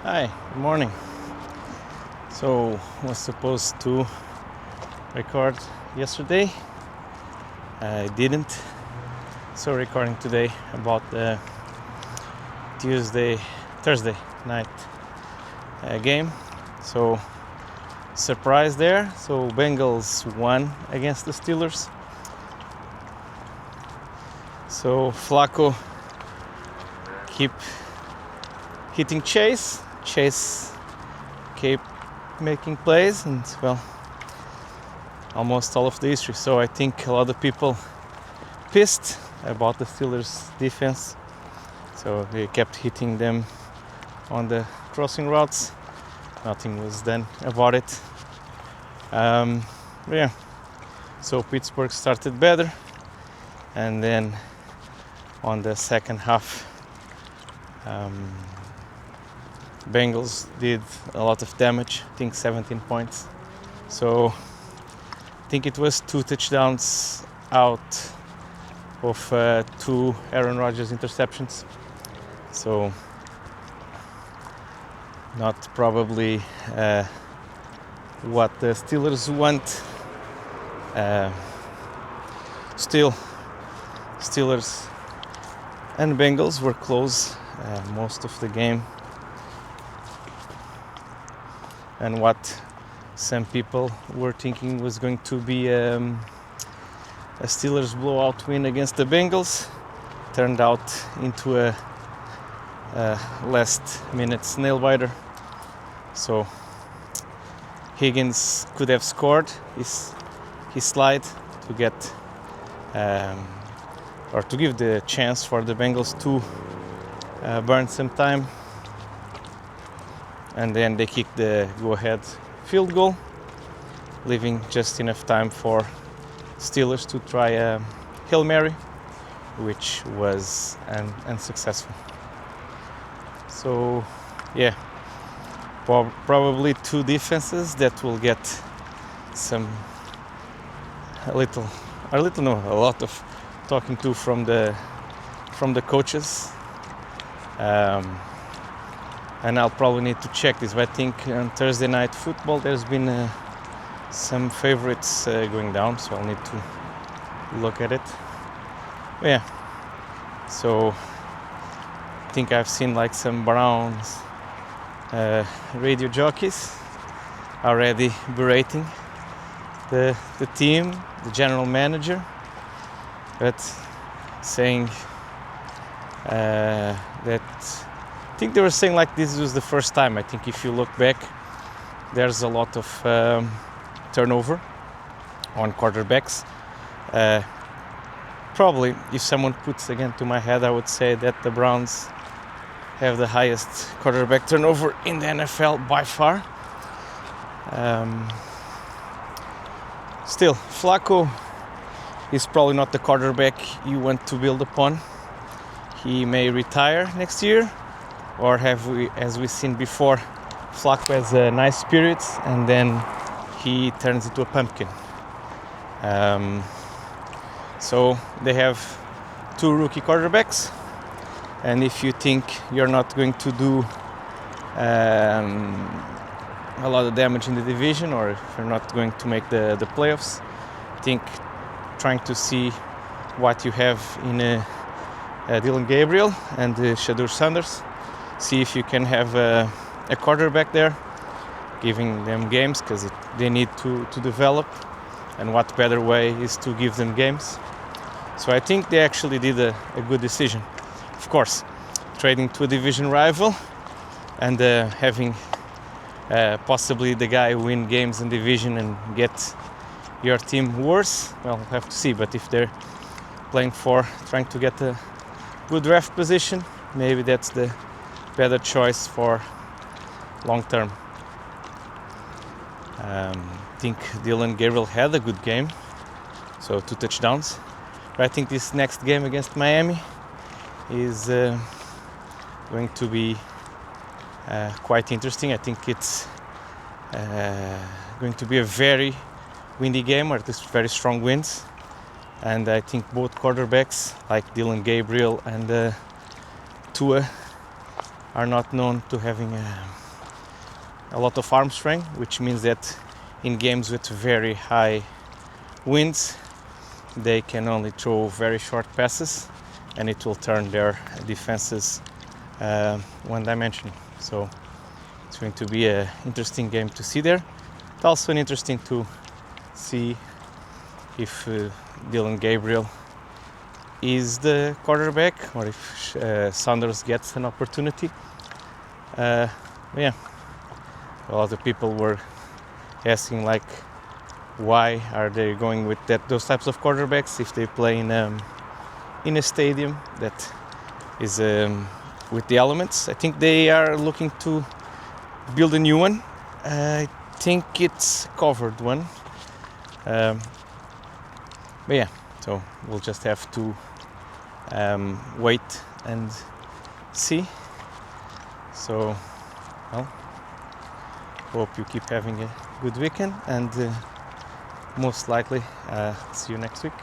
Hi, good morning. So, was supposed to record yesterday. I didn't. So, recording today about the Thursday night game. So, surprise there. So, Bengals won against the Steelers. So, Flacco keep hitting Chase. Chase kept making plays, and well, almost all of the history. So I think a lot of people pissed about the Steelers defense. So they kept hitting them on the crossing routes. Nothing was done about it. Yeah. So Pittsburgh started better, and then on the second half, Bengals did a lot of damage. I think 17 points. So I think it was 2 touchdowns out of 2 Aaron Rodgers interceptions. So not probably what the Steelers want. Still, Steelers and Bengals were close most of the game. And what some people were thinking was going to be a Steelers blowout win against the Bengals turned out into a last minute nail biter. So Higgins could have scored his slide to get or to give the chance for the Bengals to burn some time, and then they kicked the go-ahead field goal, leaving just enough time for Steelers to try a Hail Mary, which was unsuccessful. So yeah, probably two defenses that will get a lot of talking to from the coaches. And I'll probably need to check this, but I think on Thursday night football there's been some favorites going down, so I'll need to look at it. But yeah, so I think I've seen like some Browns radio jockeys already berating the team, the general manager, but saying that I think they were saying like this was the first time. I think if you look back, there's a lot of turnover on quarterbacks. Probably, if someone puts a gun to my head, I would say that the Browns have the highest quarterback turnover in the NFL by far. Still, Flacco is probably not the quarterback you want to build upon. He may retire next year, or as we've seen before, Flacco has nice spirits and then he turns into a pumpkin. So they have 2 rookie quarterbacks, and if you think you're not going to do a lot of damage in the division, or if you're not going to make the playoffs, I think trying to see what you have in Dylan Gabriel and Shadur Sanders, see if you can have a quarterback there, giving them games, because they need to develop, and what better way is to give them games. So I think they actually did a good decision. Of course, trading to a division rival and having possibly the guy win games in division and get your team worse, well, we'll have to see. But if they're trying to get a good draft position, maybe that's the better choice for long term. I think Dylan Gabriel had a good game, so 2 touchdowns. But I think this next game against Miami is going to be quite interesting. I think it's going to be a very windy game, or at least very strong winds. And I think both quarterbacks, like Dylan Gabriel and Tua, are not known to having a lot of arm strength, which means that in games with very high winds they can only throw very short passes, and it will turn their defenses one dimensional. So it's going to be an interesting game to see there. It's also interesting to see if Dylan Gabriel is the quarterback or if Saunders gets an opportunity. Yeah, a lot of people were asking like, why are they going with those types of quarterbacks if they play in a stadium that is with the elements? I think they are looking to build a new one. I think it's a covered one. But yeah, so we'll just have to wait and see. So, well, hope you keep having a good weekend, and most likely see you next week.